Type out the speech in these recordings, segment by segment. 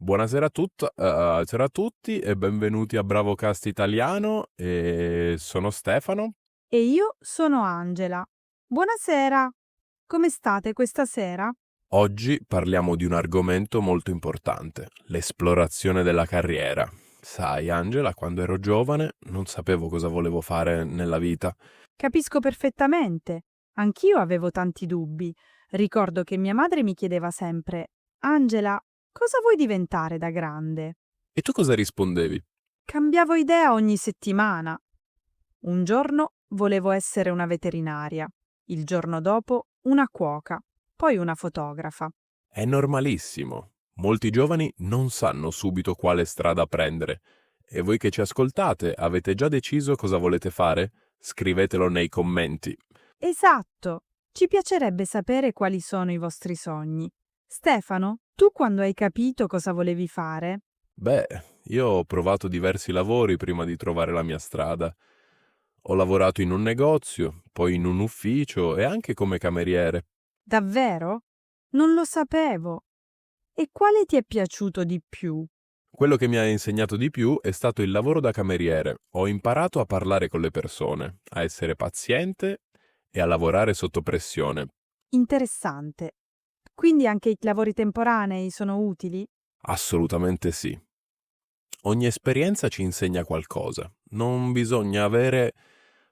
Buonasera a tutti e benvenuti a BravoCast Italiano. Sono Stefano. E io sono Angela. Buonasera. Come state questa sera? Oggi parliamo di un argomento molto importante, l'esplorazione della carriera. Sai, Angela, quando ero giovane non sapevo cosa volevo fare nella vita. Capisco perfettamente. Anch'io avevo tanti dubbi. Ricordo che mia madre mi chiedeva sempre: Angela, cosa vuoi diventare da grande? E tu cosa rispondevi? Cambiavo idea ogni settimana. Un giorno volevo essere una veterinaria, il giorno dopo una cuoca, poi una fotografa. È normalissimo. Molti giovani non sanno subito quale strada prendere. E voi che ci ascoltate, avete già deciso cosa volete fare? Scrivetelo nei commenti. Esatto! Ci piacerebbe sapere quali sono i vostri sogni. Stefano, tu quando hai capito cosa volevi fare? Beh, io ho provato diversi lavori prima di trovare la mia strada. Ho lavorato in un negozio, poi in un ufficio e anche come cameriere. Davvero? Non lo sapevo. E quale ti è piaciuto di più? Quello che mi ha insegnato di più è stato il lavoro da cameriere. Ho imparato a parlare con le persone, a essere paziente e a lavorare sotto pressione. Interessante. Quindi anche i lavori temporanei sono utili? Assolutamente sì. Ogni esperienza ci insegna qualcosa. Non bisogna avere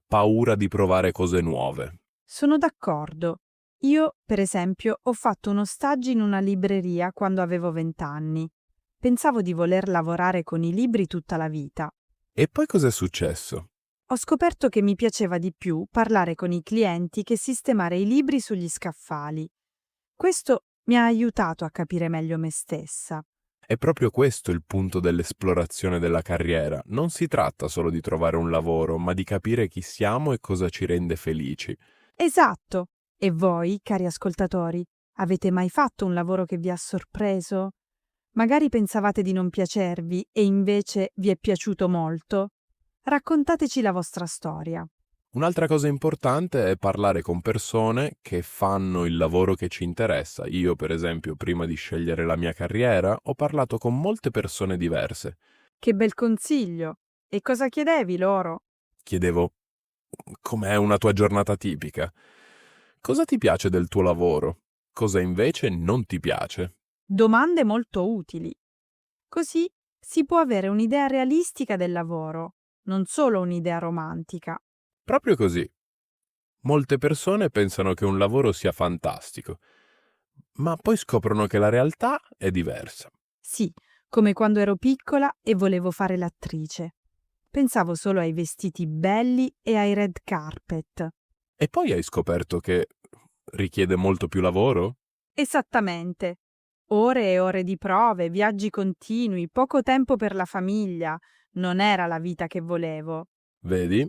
paura di provare cose nuove. Sono d'accordo. Io, per esempio, ho fatto uno stage in una libreria quando avevo 20 anni. Pensavo di voler lavorare con i libri tutta la vita. E poi cos'è successo? Ho scoperto che mi piaceva di più parlare con i clienti che sistemare i libri sugli scaffali. Questo mi ha aiutato a capire meglio me stessa. È proprio questo il punto dell'esplorazione della carriera. Non si tratta solo di trovare un lavoro, ma di capire chi siamo e cosa ci rende felici. Esatto! E voi, cari ascoltatori, avete mai fatto un lavoro che vi ha sorpreso? Magari pensavate di non piacervi e invece vi è piaciuto molto? Raccontateci la vostra storia. Un'altra cosa importante è parlare con persone che fanno il lavoro che ci interessa. Io, per esempio, prima di scegliere la mia carriera, ho parlato con molte persone diverse. Che bel consiglio! E cosa chiedevi loro? Chiedevo, com'è una tua giornata tipica? Cosa ti piace del tuo lavoro? Cosa invece non ti piace? Domande molto utili. Così si può avere un'idea realistica del lavoro, non solo un'idea romantica. Proprio così. Molte persone pensano che un lavoro sia fantastico, ma poi scoprono che la realtà è diversa. Sì, come quando ero piccola e volevo fare l'attrice. Pensavo solo ai vestiti belli e ai red carpet. E poi hai scoperto che richiede molto più lavoro? Esattamente. Ore e ore di prove, viaggi continui, poco tempo per la famiglia. Non era la vita che volevo. Vedi?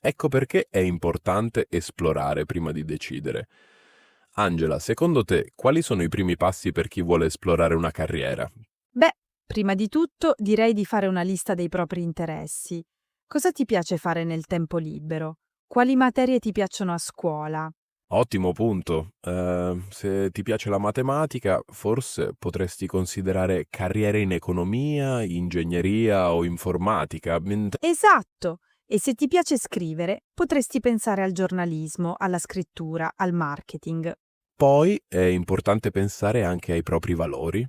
Ecco perché è importante esplorare prima di decidere. Angela, secondo te, quali sono i primi passi per chi vuole esplorare una carriera? Beh, prima di tutto direi di fare una lista dei propri interessi. Cosa ti piace fare nel tempo libero? Quali materie ti piacciono a scuola? Ottimo punto. Se ti piace la matematica, forse potresti considerare carriere in economia, ingegneria o informatica. Esatto! E se ti piace scrivere, potresti pensare al giornalismo, alla scrittura, al marketing. Poi è importante pensare anche ai propri valori.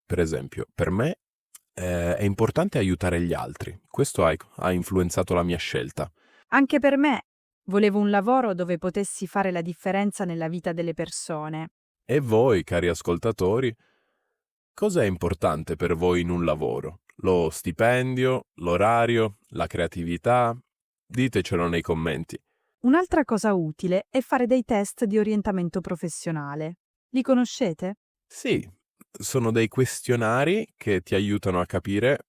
Per esempio, per me è importante aiutare gli altri. Questo ha influenzato la mia scelta. Anche per me volevo un lavoro dove potessi fare la differenza nella vita delle persone. E voi, cari ascoltatori, cosa è importante per voi in un lavoro? Lo stipendio, l'orario, la creatività? Ditecelo nei commenti. Un'altra cosa utile è fare dei test di orientamento professionale. Li conoscete? Sì, sono dei questionari che ti aiutano a capire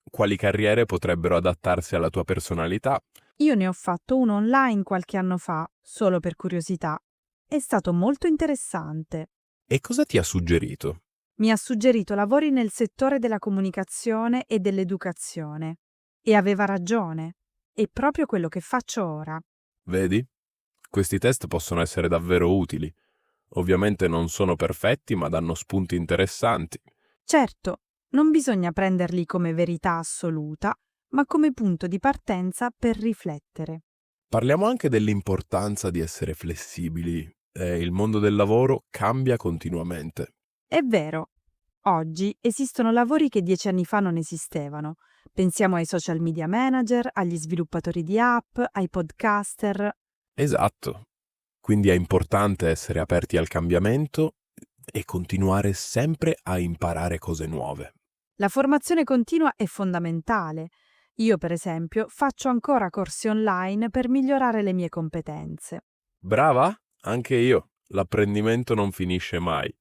quali carriere potrebbero adattarsi alla tua personalità. Io ne ho fatto uno online qualche anno fa, solo per curiosità. È stato molto interessante. E cosa ti ha suggerito? Mi ha suggerito lavori nel settore della comunicazione e dell'educazione. E aveva ragione. È proprio quello che faccio ora. Vedi? Questi test possono essere davvero utili. Ovviamente non sono perfetti, ma danno spunti interessanti. Certo, non bisogna prenderli come verità assoluta, ma come punto di partenza per riflettere. Parliamo anche dell'importanza di essere flessibili. Il mondo del lavoro cambia continuamente. È vero, oggi esistono lavori che 10 anni fa non esistevano. Pensiamo ai social media manager, agli sviluppatori di app, ai podcaster. Esatto. Quindi è importante essere aperti al cambiamento e continuare sempre a imparare cose nuove. La formazione continua è fondamentale. Io, per esempio, faccio ancora corsi online per migliorare le mie competenze. Brava? Anche io. L'apprendimento non finisce mai.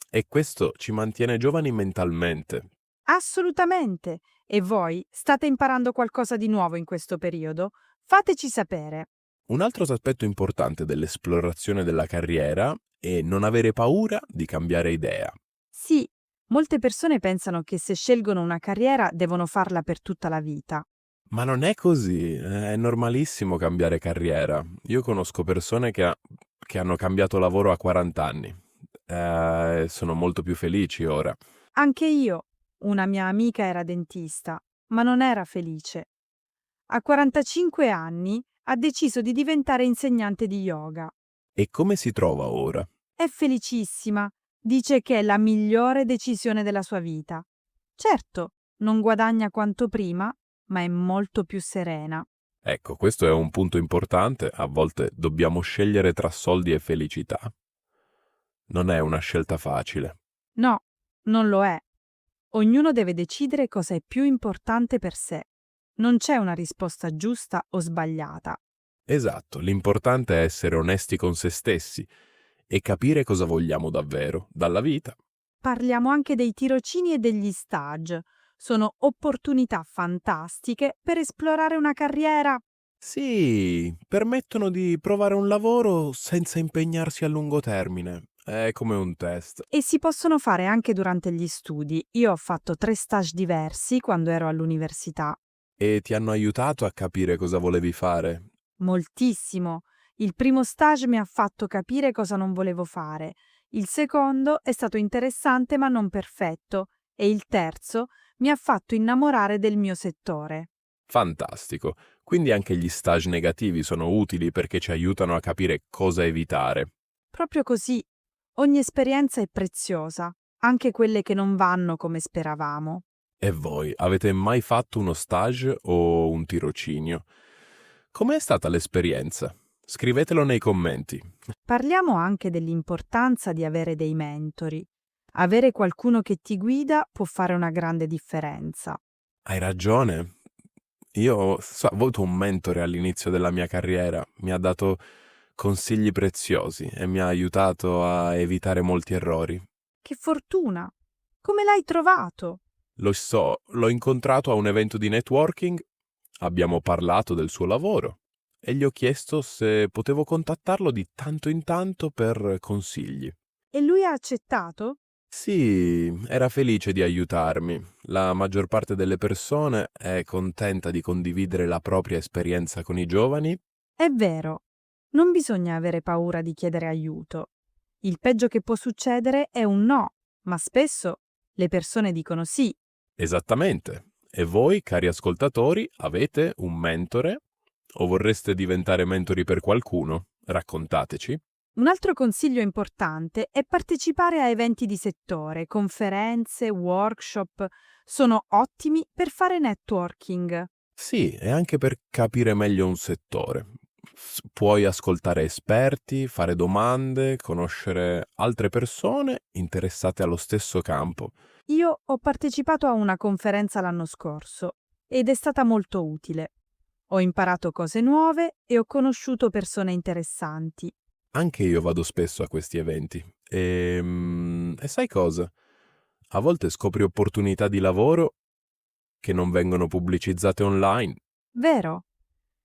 E questo ci mantiene giovani mentalmente. Assolutamente! E voi state imparando qualcosa di nuovo in questo periodo? Fateci sapere. Un altro aspetto importante dell'esplorazione della carriera è non avere paura di cambiare idea. Sì, molte persone pensano che se scelgono una carriera devono farla per tutta la vita. Ma non è così, è normalissimo cambiare carriera. Io conosco persone che hanno cambiato lavoro a 40 anni. Sono molto più felici ora. Anche io, una mia amica era dentista, ma non era felice. A 45 anni ha deciso di diventare insegnante di yoga. E come si trova ora? È felicissima, dice che è la migliore decisione della sua vita. Certo, non guadagna quanto prima, ma è molto più serena. Ecco, questo è un punto importante. A volte dobbiamo scegliere tra soldi e felicità. Non è una scelta facile. No, non lo è. Ognuno deve decidere cosa è più importante per sé. Non c'è una risposta giusta o sbagliata. Esatto, l'importante è essere onesti con se stessi e capire cosa vogliamo davvero dalla vita. Parliamo anche dei tirocini e degli stage. Sono opportunità fantastiche per esplorare una carriera. Sì, permettono di provare un lavoro senza impegnarsi a lungo termine. È come un test. E si possono fare anche durante gli studi. Io ho fatto 3 stage diversi quando ero all'università. E ti hanno aiutato a capire cosa volevi fare. Moltissimo. Il primo stage mi ha fatto capire cosa non volevo fare. Il secondo è stato interessante ma non perfetto. E il terzo mi ha fatto innamorare del mio settore. Fantastico. Quindi anche gli stage negativi sono utili perché ci aiutano a capire cosa evitare. Proprio così. Ogni esperienza è preziosa, anche quelle che non vanno come speravamo. E voi, avete mai fatto uno stage o un tirocinio? Com'è stata l'esperienza? Scrivetelo nei commenti. Parliamo anche dell'importanza di avere dei mentori. Avere qualcuno che ti guida può fare una grande differenza. Hai ragione. Io ho avuto un mentore all'inizio della mia carriera, mi ha dato consigli preziosi e mi ha aiutato a evitare molti errori. Che fortuna! Come l'hai trovato? Lo so, l'ho incontrato a un evento di networking, abbiamo parlato del suo lavoro e gli ho chiesto se potevo contattarlo di tanto in tanto per consigli. E lui ha accettato? Sì, era felice di aiutarmi. La maggior parte delle persone è contenta di condividere la propria esperienza con i giovani. È vero. Non bisogna avere paura di chiedere aiuto. Il peggio che può succedere è un no, ma spesso le persone dicono sì. Esattamente. E voi, cari ascoltatori, avete un mentore? O vorreste diventare mentori per qualcuno? Raccontateci. Un altro consiglio importante è partecipare a eventi di settore, conferenze, workshop. Sono ottimi per fare networking. Sì, e anche per capire meglio un settore. Puoi ascoltare esperti, fare domande, conoscere altre persone interessate allo stesso campo. Io ho partecipato a una conferenza l'anno scorso ed è stata molto utile. Ho imparato cose nuove e ho conosciuto persone interessanti. Anche io vado spesso a questi eventi. E sai cosa? A volte scopri opportunità di lavoro che non vengono pubblicizzate online. Vero?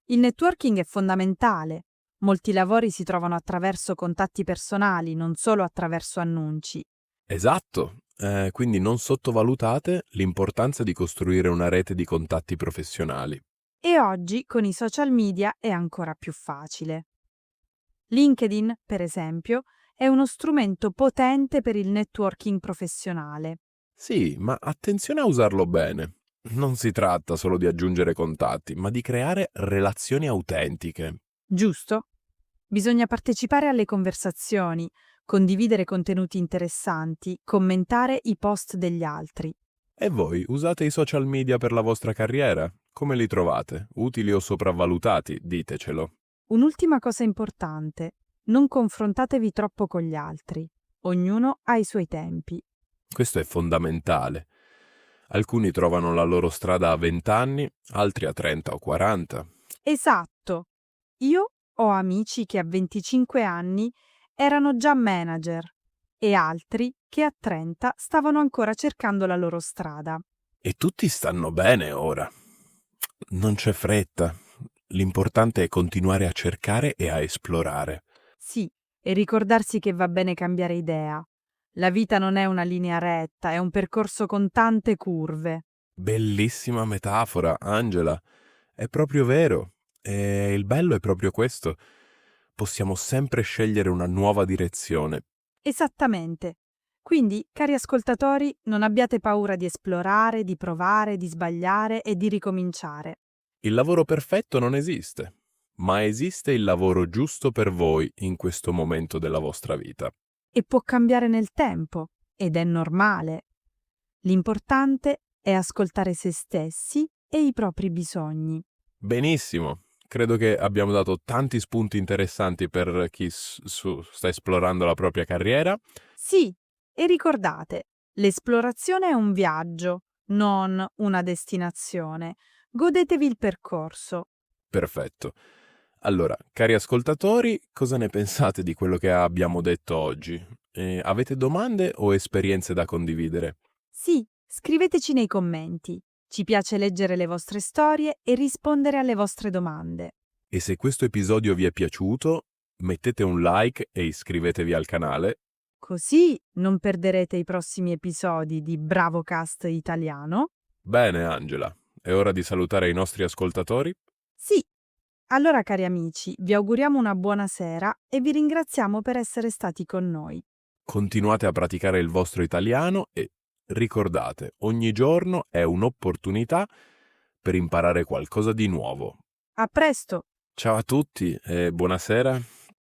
Il networking è fondamentale. Molti lavori si trovano attraverso contatti personali, non solo attraverso annunci. Esatto. Quindi non sottovalutate l'importanza di costruire una rete di contatti professionali. E oggi con i social media è ancora più facile. LinkedIn, per esempio, è uno strumento potente per il networking professionale. Sì, ma attenzione a usarlo bene. Non si tratta solo di aggiungere contatti, ma di creare relazioni autentiche. Giusto? Bisogna partecipare alle conversazioni, condividere contenuti interessanti, commentare i post degli altri. E voi usate i social media per la vostra carriera? Come li trovate? Utili o sopravvalutati? Ditecelo. Un'ultima cosa importante: non confrontatevi troppo con gli altri. Ognuno ha i suoi tempi. Questo è fondamentale. Alcuni trovano la loro strada a 20 anni, altri a 30 o 40. Esatto! Io ho amici che a 25 anni erano già manager e altri che a 30 stavano ancora cercando la loro strada. E tutti stanno bene ora. Non c'è fretta. L'importante è continuare a cercare e a esplorare. Sì, e ricordarsi che va bene cambiare idea. La vita non è una linea retta, è un percorso con tante curve. Bellissima metafora, Angela. È proprio vero. E il bello è proprio questo. Possiamo sempre scegliere una nuova direzione. Esattamente. Quindi, cari ascoltatori, non abbiate paura di esplorare, di provare, di sbagliare e di ricominciare. Il lavoro perfetto non esiste, ma esiste il lavoro giusto per voi in questo momento della vostra vita. E può cambiare nel tempo, ed è normale. L'importante è ascoltare se stessi e i propri bisogni. Benissimo. Credo che abbiamo dato tanti spunti interessanti per chi sta esplorando la propria carriera. Sì, e ricordate, l'esplorazione è un viaggio, non una destinazione. Godetevi il percorso. Perfetto. Allora, cari ascoltatori, cosa ne pensate di quello che abbiamo detto oggi? Avete domande o esperienze da condividere? Sì, scriveteci nei commenti. Ci piace leggere le vostre storie e rispondere alle vostre domande. E se questo episodio vi è piaciuto, mettete un like e iscrivetevi al canale. Così non perderete i prossimi episodi di BravoCast Italiano. Bene, Angela, è ora di salutare i nostri ascoltatori. Sì, allora cari amici, vi auguriamo una buona sera e vi ringraziamo per essere stati con noi. Continuate a praticare il vostro italiano e ricordate, ogni giorno è un'opportunità per imparare qualcosa di nuovo. A presto! Ciao a tutti e buonasera.